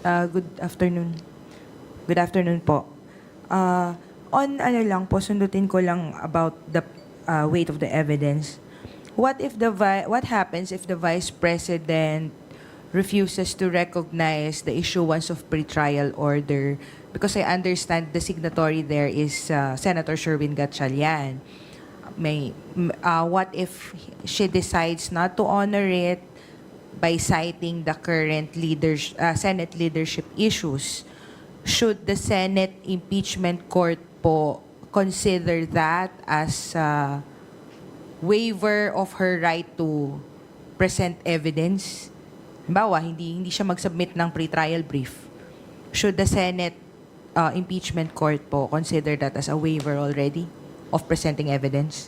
Good afternoon. Good afternoon po. On ano lang po, sundutin ko lang about the weight of the evidence. What happens if the Vice President refuses to recognize the issuance of pretrial order? Because I understand the signatory there is Senator Sherwin Gatchalian. What if she decides not to honor it by citing the current Senate leadership issues? Should the Senate impeachment court po consider that as a waiver of her right to present evidence? Halimbawa, hindi siya mag-submit ng pre-trial brief. Should the Senate impeachment court po consider that as a waiver already of presenting evidence?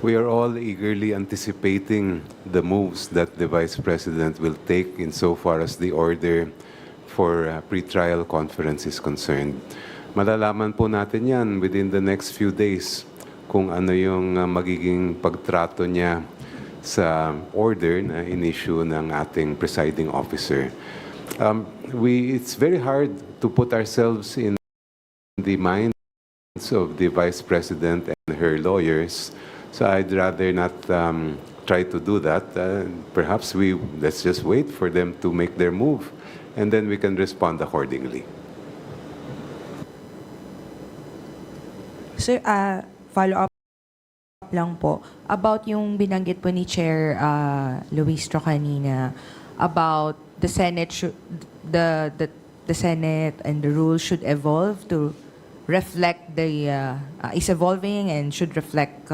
We are all eagerly anticipating the moves that the Vice President will take insofar as the order for pre-trial conference is concerned. Malalaman po natin yan within the next few days kung ano yung magiging pagtrato niya sa order na in-issue ng ating presiding officer. It's very hard to put ourselves in the minds of the Vice President and her lawyers. So I'd rather not try to do that. Perhaps let's just wait for them to make their move, and then we can respond accordingly. Sir, follow-up lang po about yung binanggit po ni Chair Luistro kanina about the Senate the Senate and the rules should evolve to reflect is evolving and should reflect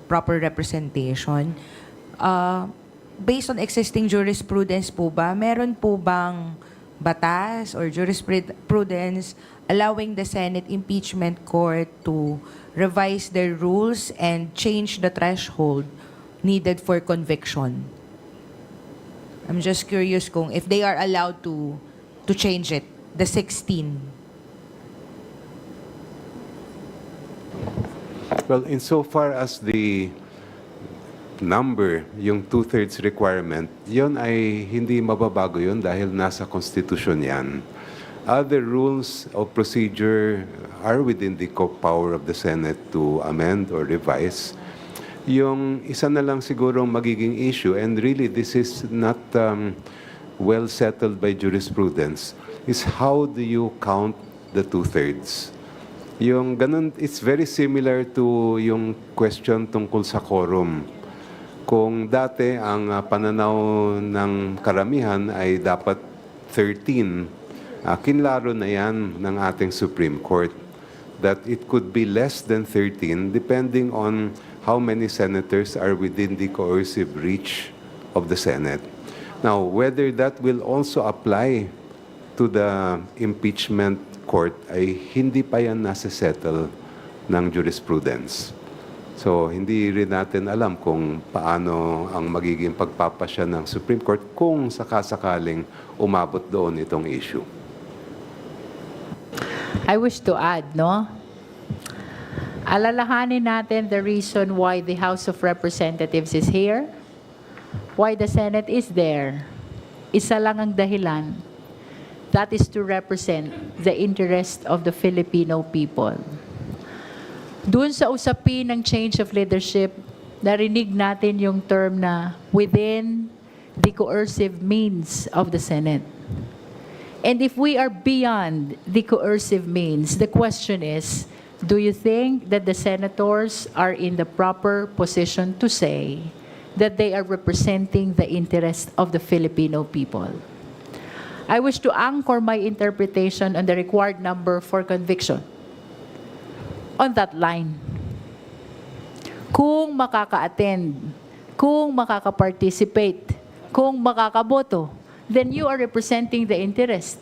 proper representation. Based on existing jurisprudence po ba, meron po bang batas or jurisprudence allowing the Senate impeachment court to revise their rules and change the threshold needed for conviction? I'm just curious kung if they are allowed to change it, the 16. Well, insofar as the number, yung two-thirds requirement, yun ay hindi mababago yun dahil nasa konstitusyon yan. Other rules of procedure are within the power of the Senate to amend or revise. Yung isa na lang siguro magiging issue, and really this is not well settled by jurisprudence, is how do you count the two-thirds? Yung ganun, it's very similar to yung question tungkol sa quorum. Kung dati ang pananaw ng karamihan ay dapat 13, kinlaro na yan ng ating Supreme Court that it could be less than 13 depending on how many senators are within the coercive reach of the Senate. Now, whether that will also apply to the impeachment court ay hindi pa yan nasa-settle ng jurisprudence. So, hindi rin natin alam kung paano ang magiging pagpapasya ng Supreme Court kung sakasakaling umabot doon itong issue. I wish to add, no? Alalahanin natin the reason why the House of Representatives is here, why the Senate is there. Isa lang ang dahilan. That is to represent the interest of the Filipino people. Doon sa usapin ng change of leadership, narinig natin yung term na within the coercive means of the Senate. And if we are beyond the coercive means, the question is, do you think that the senators are in the proper position to say that they are representing the interest of the Filipino people? I wish to anchor my interpretation on the required number for conviction on that line. Kung makaka-attend, kung makaka-participate, kung makakaboto, then you are representing the interest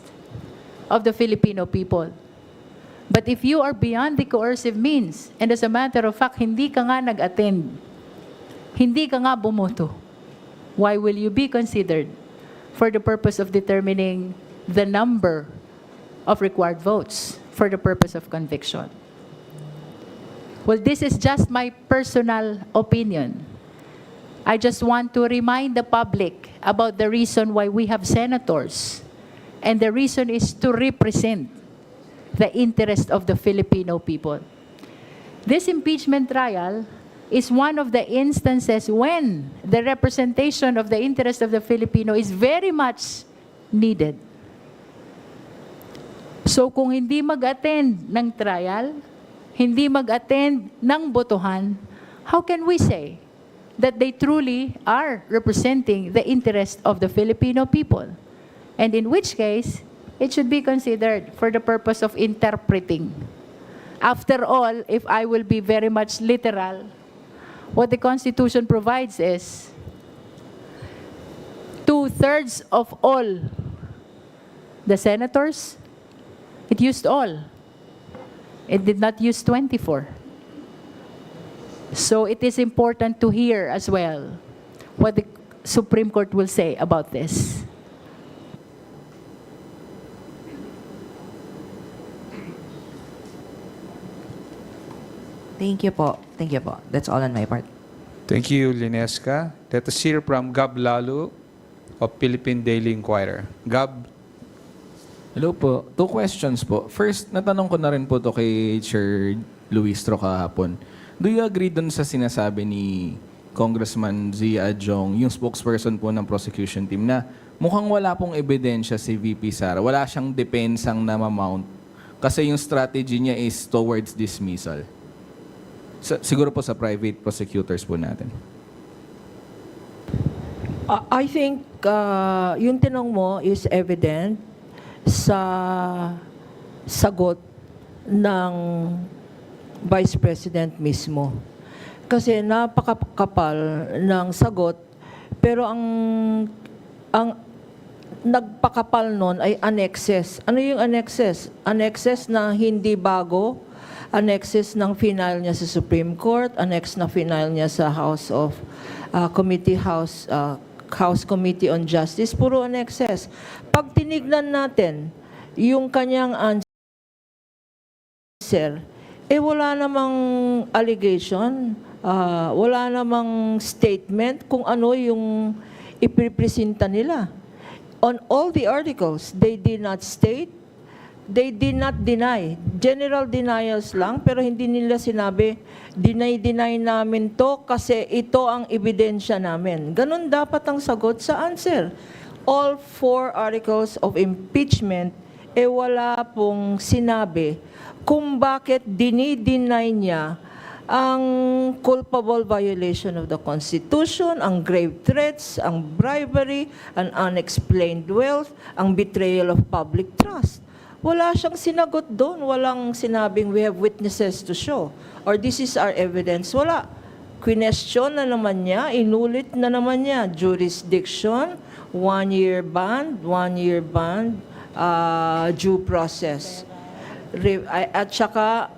of the Filipino people. But if you are beyond the coercive means, and as a matter of fact, hindi ka nga nag-attend, hindi ka nga bumoto, why will you be considered for the purpose of determining the number of required votes for the purpose of conviction? Well, this is just my personal opinion. I just want to remind the public about the reason why we have senators And the reason is to represent the interest of the Filipino people. This impeachment trial is one of the instances when the representation of the interest of the Filipino is very much needed. So kung hindi mag-attend ng trial, hindi mag-attend ng botohan, how can we say that they truly are representing the interest of the Filipino people? And in which case, it should be considered for the purpose of interpreting. After all, if I will be very much literal, what the Constitution provides is 2/3 of all the senators. It used all. It did not use 24. So it is important to hear as well what the Supreme Court will say about this. Thank you po. Thank you po. That's all on my part. Thank you, Linesca. Let us hear from Gab Lalu of Philippine Daily Inquirer. Gab, Hello po. Two questions po. First, natanong ko na rin po to kay Chair Luistro kahapon. Do you agree dun sa sinasabi ni Congressman Zia Adjong, yung spokesperson po ng prosecution team, na mukhang wala pong ebidensya si VP Sara. Wala siyang depensang na mamount kasi yung strategy niya is towards dismissal. Siguro po sa private prosecutors po natin. I think yung tinong mo is evident sa sagot ng Vice President mismo. Kasi napakakapal ng sagot, pero ang nagpakapal nun ay annexes. Ano yung annexes? Annexes na hindi bago, annexes ng final niya sa Supreme Court, annex na final niya sa House Committee on Justice, puro annexes. Pag tinignan natin yung kanyang answer, wala namang allegation, wala namang statement kung ano yung ipipresenta nila. On all the articles, they did not state, they did not deny. General denials lang, pero hindi nila sinabi, deny namin to kasi ito ang ebidensya namin. Ganun dapat ang sagot sa answer. All 4 articles of impeachment, wala pong sinabi kung bakit dinideny niya ang culpable violation of the Constitution, ang grave threats, ang bribery, ang unexplained wealth, ang betrayal of public trust. Wala siyang sinagot doon. Walang sinabing we have witnesses to show or this is our evidence. Wala. Question na naman niya, inulit na naman niya. Jurisdiction, 1-year ban, due process. At saka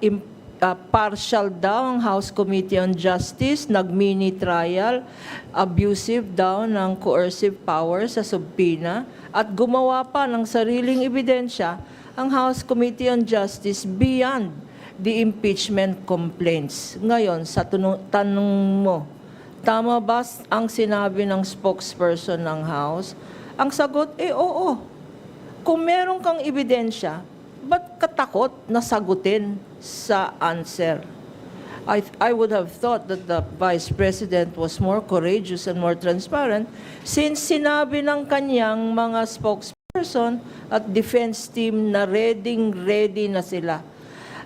partial daw ang House Committee on Justice, nag-mini trial, abusive daw ng coercive power sa subpoena, at gumawa pa ng sariling ebidensya ang House Committee on Justice beyond the impeachment complaints. Ngayon, sa tanong mo, tama ba ang sinabi ng spokesperson ng House? Ang sagot, oo. Kung meron kang ebidensya, ba't katakot na sagutin sa answer? I would have thought that the Vice President was more courageous and more transparent since sinabi ng kanyang mga spokesperson at defense team na ready na sila.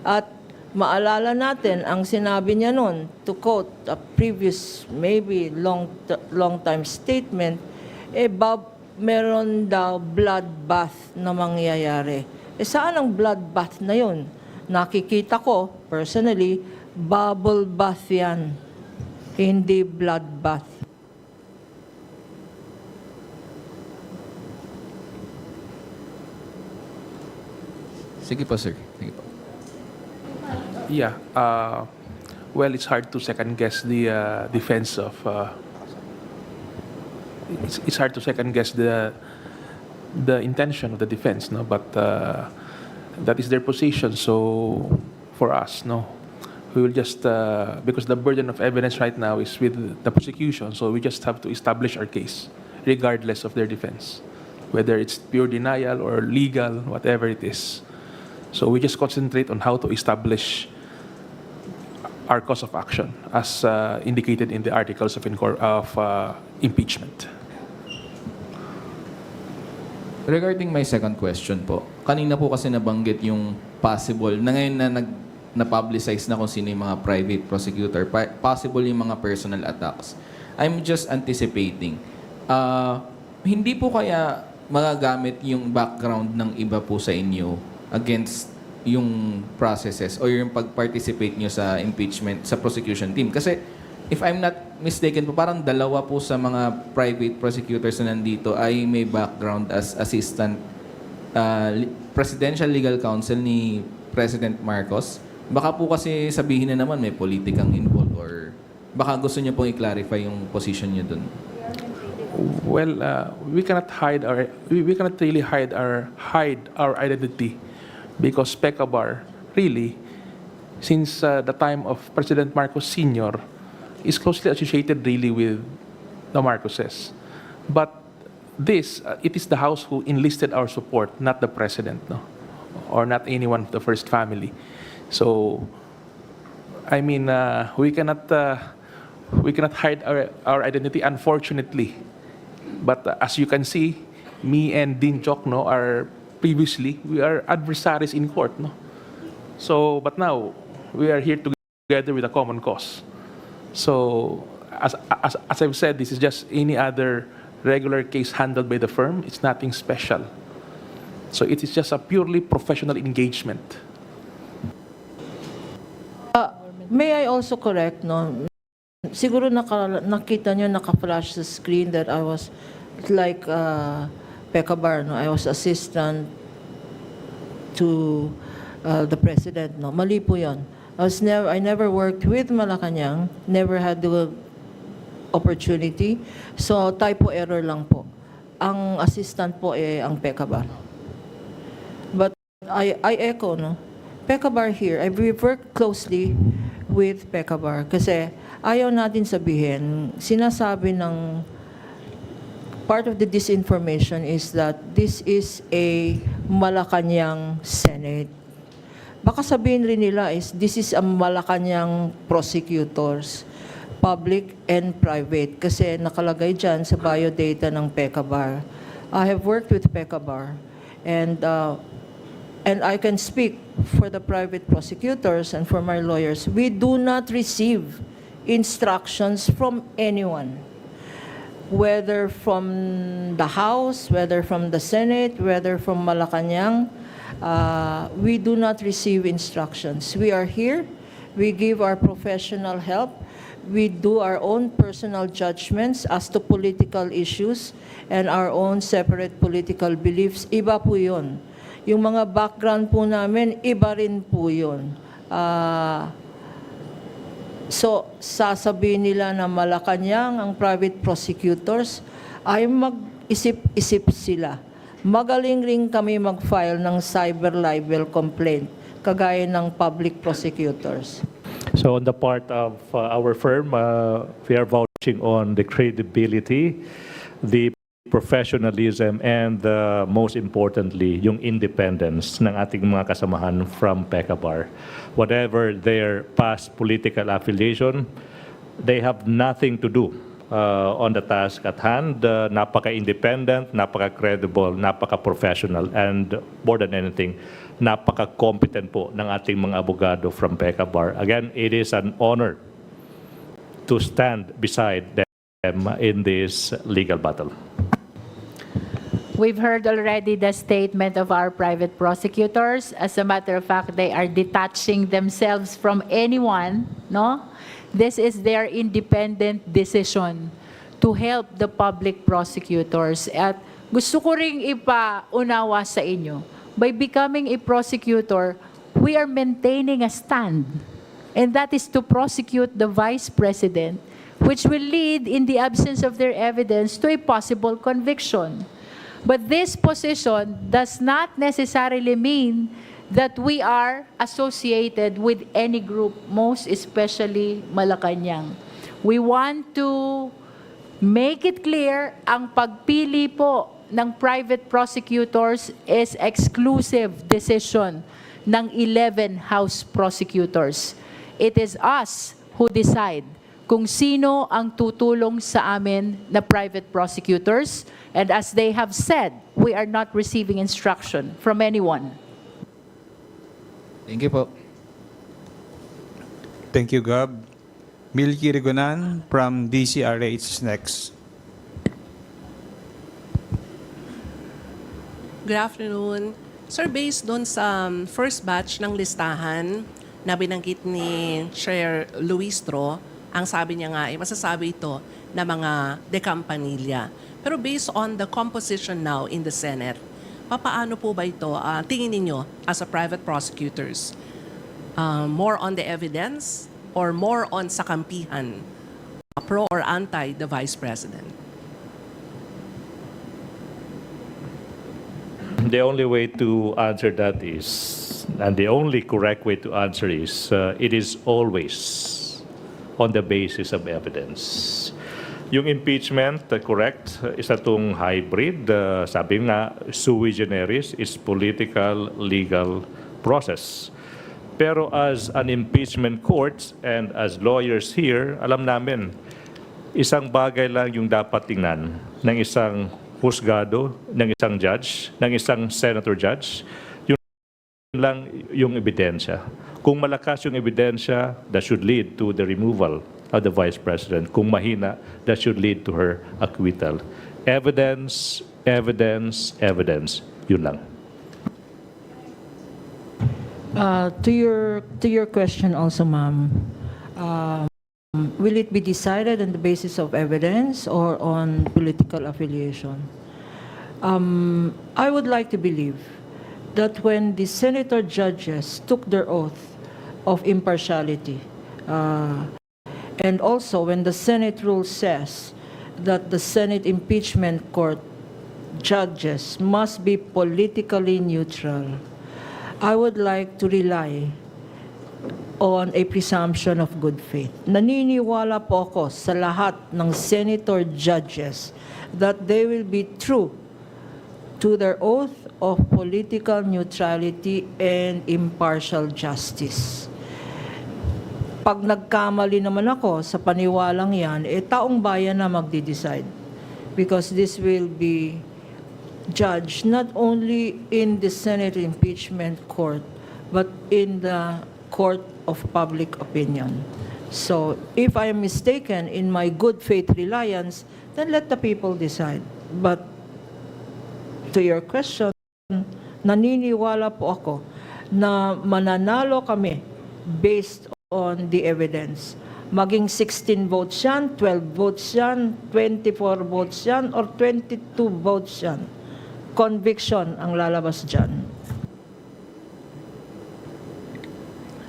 At maalala natin, ang sinabi niya noon, to quote a previous, maybe long time statement, meron daw bloodbath na mangyayari. Saan ang bloodbath na yun? Nakikita ko, personally, bubble bath yan. Hindi bloodbath. Sige po, sir. Sige po. Yeah. Well, it's hard to second guess the defense of. It's hard to second guess the intention of the defense, no. But that is their position. So for us, no, we will just because the burden of evidence right now is with the prosecution. So we just have to establish our case, regardless of their defense. whether it's pure denial or legal, whatever it is. So we just concentrate on how to establish our cause of action as indicated in the articles of impeachment. Regarding my second question po, kanina po kasi nabanggit yung possible, na ngayon na na-publicize na kung sino yung mga private prosecutor, possible yung mga personal attacks. I'm just anticipating. Hindi po kaya magagamit yung background ng iba po sa inyo against yung processes o yung pag-participate nyo sa impeachment, sa prosecution team? Kasi if I'm not mistaken po, parang dalawa po sa mga private prosecutors na nandito ay may background as assistant presidential legal counsel ni President Marcos. Baka po kasi sabihin na naman may politikang involved or baka gusto niyo pong i-clarify yung position niyo dun. Well, we cannot really hide our identity because PECABAR really, since the time of President Marcos Sr., is closely associated really with the Marcoses. But this, it is the House who enlisted our support, not the President, no? Or not anyone of the first family. So, I mean, we cannot hide our identity, unfortunately. But as you can see, me and Dean Chocno we are adversaries in court, no? So, but now we are here together with a common cause. So, as I've said, this is just any other regular case handled by the firm. It's nothing special. So it is just a purely professional engagement. May I also correct, no? Siguro nakita nyo, naka-flash sa screen that I was like PECABAR, no? I was assistant to the president, no? Mali po yun. I never worked with Malacanang, never had the opportunity. So typo error lang po. Ang assistant po ang PECABAR. But I echo, no? PECABAR here, we've worked closely with PECABAR kasi ayaw natin sabihin, sinasabi ng part of the disinformation is that this is a Malacanang Senate. Baka sabihin rin nila is this is a Malacanang prosecutors, public and private, kasi nakalagay dyan sa biodata ng PECABAR. I have worked with PECABAR and I can speak for the private prosecutors and for my lawyers. We do not receive instructions from anyone, whether from the House, whether from the Senate, whether from Malacanang. We do not receive instructions. We are here. We give our professional help. We do our own personal judgments as to political issues and our own separate political beliefs. Iba po yun. Yung mga background po namin, iba rin po yun. So, sasabihin nila na Malacanang ang private prosecutors, ay mag-isip-isip sila. Magaling rin kami mag-file ng cyber libel complaint, kagaya ng public prosecutors. So on the part of our firm, we are vouching on the credibility, the professionalism, and most importantly, yung independence ng ating mga kasamahan from PECABAR. Whatever their past political affiliation, they have nothing to do on the task at hand. Napaka-independent, napaka-credible, napaka-professional, and more than anything, napaka-competent po ng ating mga abogado from PECABAR. Again, it is an honor to stand beside them in this legal battle. We've heard already the statement of our private prosecutors. As a matter of fact, they are detaching themselves from anyone, no? This is their independent decision to help the public prosecutors. At gusto ko ring ipaunawa sa inyo, by becoming a prosecutor, we are maintaining a stand. And that is to prosecute the Vice President, which will lead, in the absence of their evidence, to a possible conviction. But this position does not necessarily mean that we are associated with any group, most especially Malacanang. We want to make it clear, ang pagpili po ng private prosecutors is exclusive decision ng 11 House prosecutors. It is us who decide kung sino ang tutulong sa amin na private prosecutors. And as they have said, we are not receiving instruction from anyone. Thank you po. Thank you, Gab. Milky Rigunan from DCRH is next. Good afternoon. Sir, based doon sa first batch ng listahan na binanggit ni Chair Luistro, ang sabi niya nga, masasabi ito na mga de Campanilla. Pero based on the composition now in the Senate, papaano po ba ito, tingin ninyo as a private prosecutors? More on the evidence or more on sa kampihan, pro or anti the Vice President? The only way to answer that is, and the only correct way to answer is, it is always on the basis of evidence. Yung impeachment, correct, isa itong hybrid. Sabi nga, sui generis is political, legal process. Pero as an impeachment court and as lawyers here, alam namin, isang bagay lang yung dapat tingnan ng isang husgado, ng isang judge, ng isang senator judge, yun lang yung ebidensya. Kung malakas yung ebidensya, that should lead to the removal of the Vice President. Kung mahina, that should lead to her acquittal. Evidence, evidence, evidence. Yun lang. To your question also, ma'am, will it be decided on the basis of evidence or on political affiliation? I would like to believe that when the senator judges took their oath of impartiality, and also when the Senate rule says that the Senate impeachment court judges must be politically neutral, I would like to rely on a presumption of good faith. Naniniwala po ako sa lahat ng senator judges that they will be true to their oath of political neutrality and impartial justice. Pag nagkamali naman ako sa paniwalang yan, taong bayan na magde-decide. Because this will be judged not only in the Senate impeachment court, but in the court of public opinion. So, if I am mistaken in my good faith reliance, then let the people decide. But to your question, naniniwala po ako na mananalo kami based on the evidence. Maging 16 votes yan, 12 votes yan, 24 votes yan, or 22 votes yan. Conviction ang lalabas dyan.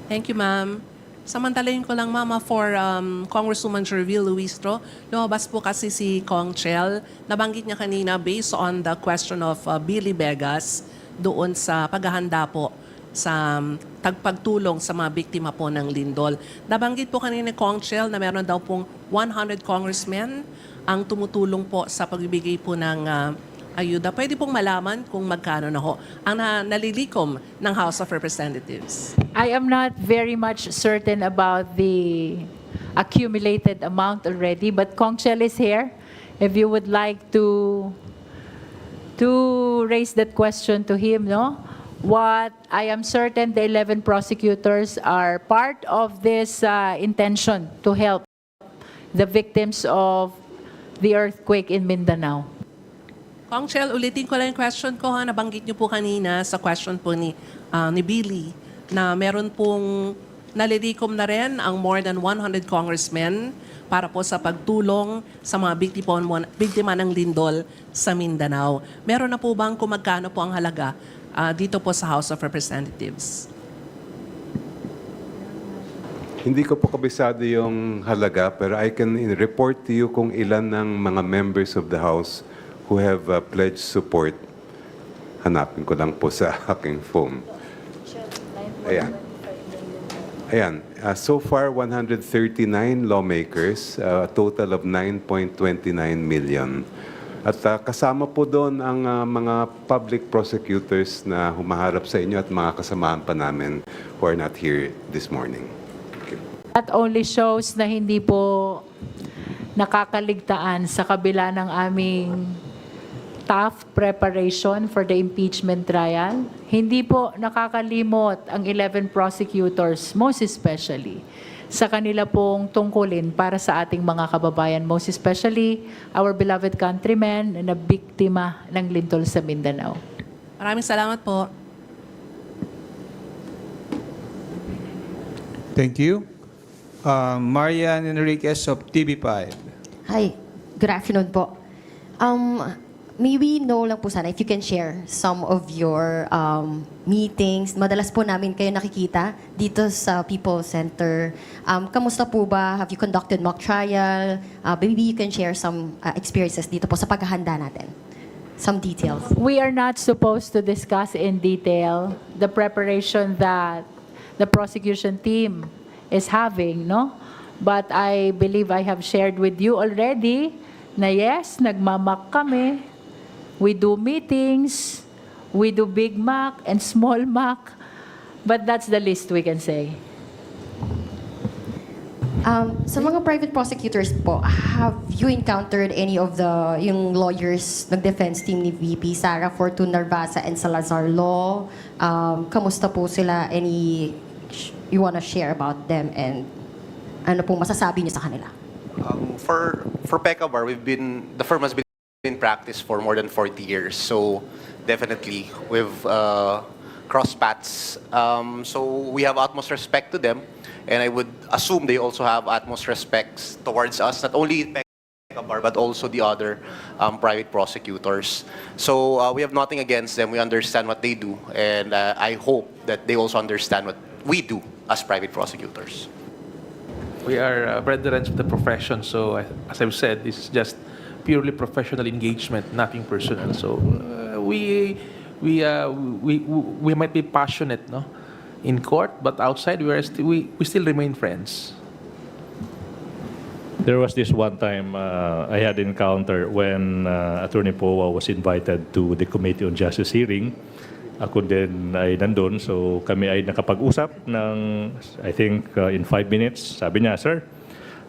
Thank you, ma'am. Samantalayin ko lang, mama, for Congresswoman Jerville Luistro. Lumabas po kasi si Kong Chel. Nabanggit niya kanina based on the question of Billy Begas doon sa paghahanda po sa tagpagtulong sa mga biktima po ng lindol. Nabanggit po kanina ni Kong Chel na meron daw pong 100 congressmen ang tumutulong po sa pagbibigay po ng ayuda. Pwede pong malaman kung magkano na ho ang nalilikom ng House of Representatives. I am not very much certain about the accumulated amount already, but Kong Chel is here. If you would like to raise that question to him, no? What I am certain the 11 prosecutors are part of this intention to help the victims of the earthquake in Mindanao. Kong Chel, ulitin ko lang yung question ko. Nabanggit niyo po kanina sa question po ni Billy na meron pong nalilikom na rin ang more than 100 congressmen para po sa pagtulong sa mga biktima ng lindol sa Mindanao. Meron na po bang kung magkano po ang halaga dito po sa House of Representatives? Hindi ko po kabisado yung halaga, pero I can report to you kung ilan ng mga members of the House who have pledged support. Hanapin ko lang po sa aking phone. Ayan. Ayan. So far, 139 lawmakers, a total of 9.29 million. At kasama po doon ang mga public prosecutors na humaharap sa inyo at mga kasamahan pa namin who are not here this morning. That only shows na hindi po nakakaligtaan sa kabila ng aming tough preparation for the impeachment trial. Hindi po nakakalimot ang 11 prosecutors, most especially sa kanila pong tungkulin para sa ating mga kababayan, most especially our beloved countrymen na biktima ng lindol sa Mindanao. Maraming salamat po. Thank you. Marian Enriquez of TV5. Hi, good afternoon po. May we know lang po sana if you can share some of your meetings. Madalas po namin kayo nakikita dito sa People Center. Kamusta po ba? Have you conducted mock trial? Maybe you can share some experiences dito po sa paghahanda natin. Some details. We are not supposed to discuss in detail the preparation that the prosecution team is having, no? But I believe I have shared with you already na yes, nagmamak kami. We do meetings, we do Big Mac and Small Mac, but that's the least we can say. Sa mga private prosecutors po, have you encountered any of yung lawyers ng defense team ni VP Sara Fortune Narvasa and Salazar Law? Kamusta po sila? Any you wanna share about them and ano pong masasabi niyo sa kanila? For PECABAR, the firm has been in practice for more than 40 years. So definitely we've crossed paths. So we have utmost respect to them, and I would assume they also have utmost respect towards us, not only PECABAR but also the other private prosecutors. So we have nothing against them. We understand what they do, and I hope that they also understand what we do as private prosecutors. We are brethren of the profession, so as I've said, this is just purely professional engagement, nothing personal. So we might be passionate, no, in court, but outside we still remain friends. There was this one time I had encounter when Attorney Poa was invited to the Committee on Justice hearing. Ako din ay nandun, so kami ay nakapag-usap ng, I think, in 5 minutes. Sabi niya, sir,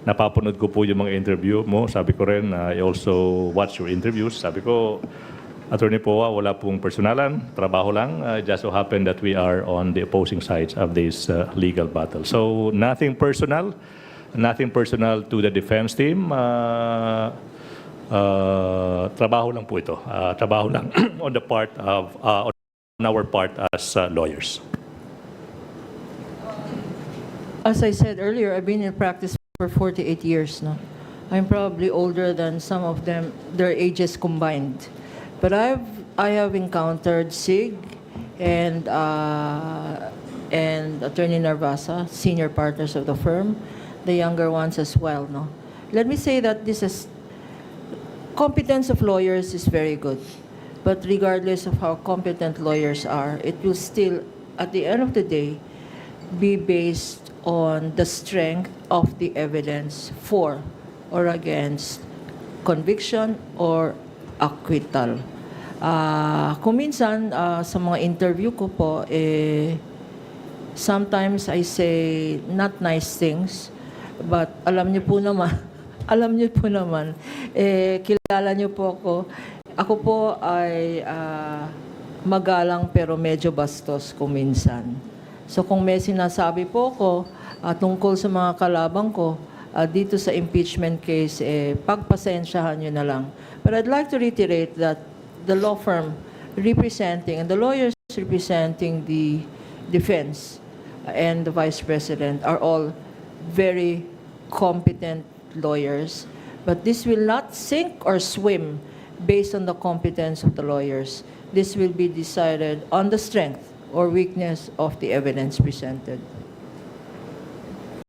napapanood ko po yung mga interview mo. Sabi ko rin, I also watch your interviews. Sabi ko, Attorney Poa, wala pong personalan, trabaho lang. It just so happened that we are on the opposing sides of this legal battle. So nothing personal to the defense team. Trabaho lang po ito. Trabaho lang on the part of on our part as lawyers. As I said earlier, I've been in practice for 48 years now. I'm probably older than some of them, their ages combined. But I have encountered SIG and Attorney Narvasa, senior partners of the firm, the younger ones as well. No, let me say that competence of lawyers is very good. But regardless of how competent lawyers are, it will still, at the end of the day, be based on the strength of the evidence for or against conviction or acquittal. Kung minsan, sa mga interview ko po, sometimes I say not nice things, but alam niyo po naman, kilala niyo po ako. Ako po ay magalang pero medyo bastos kung minsan. So kung may sinasabi po ko tungkol sa mga kalabang ko dito sa impeachment case, pagpasensyahan nyo na lang. But I'd like to reiterate that the law firm representing and the lawyers representing the defense and the Vice President are all very competent lawyers. But this will not sink or swim based on the competence of the lawyers. This will be decided on the strength or weakness of the evidence presented.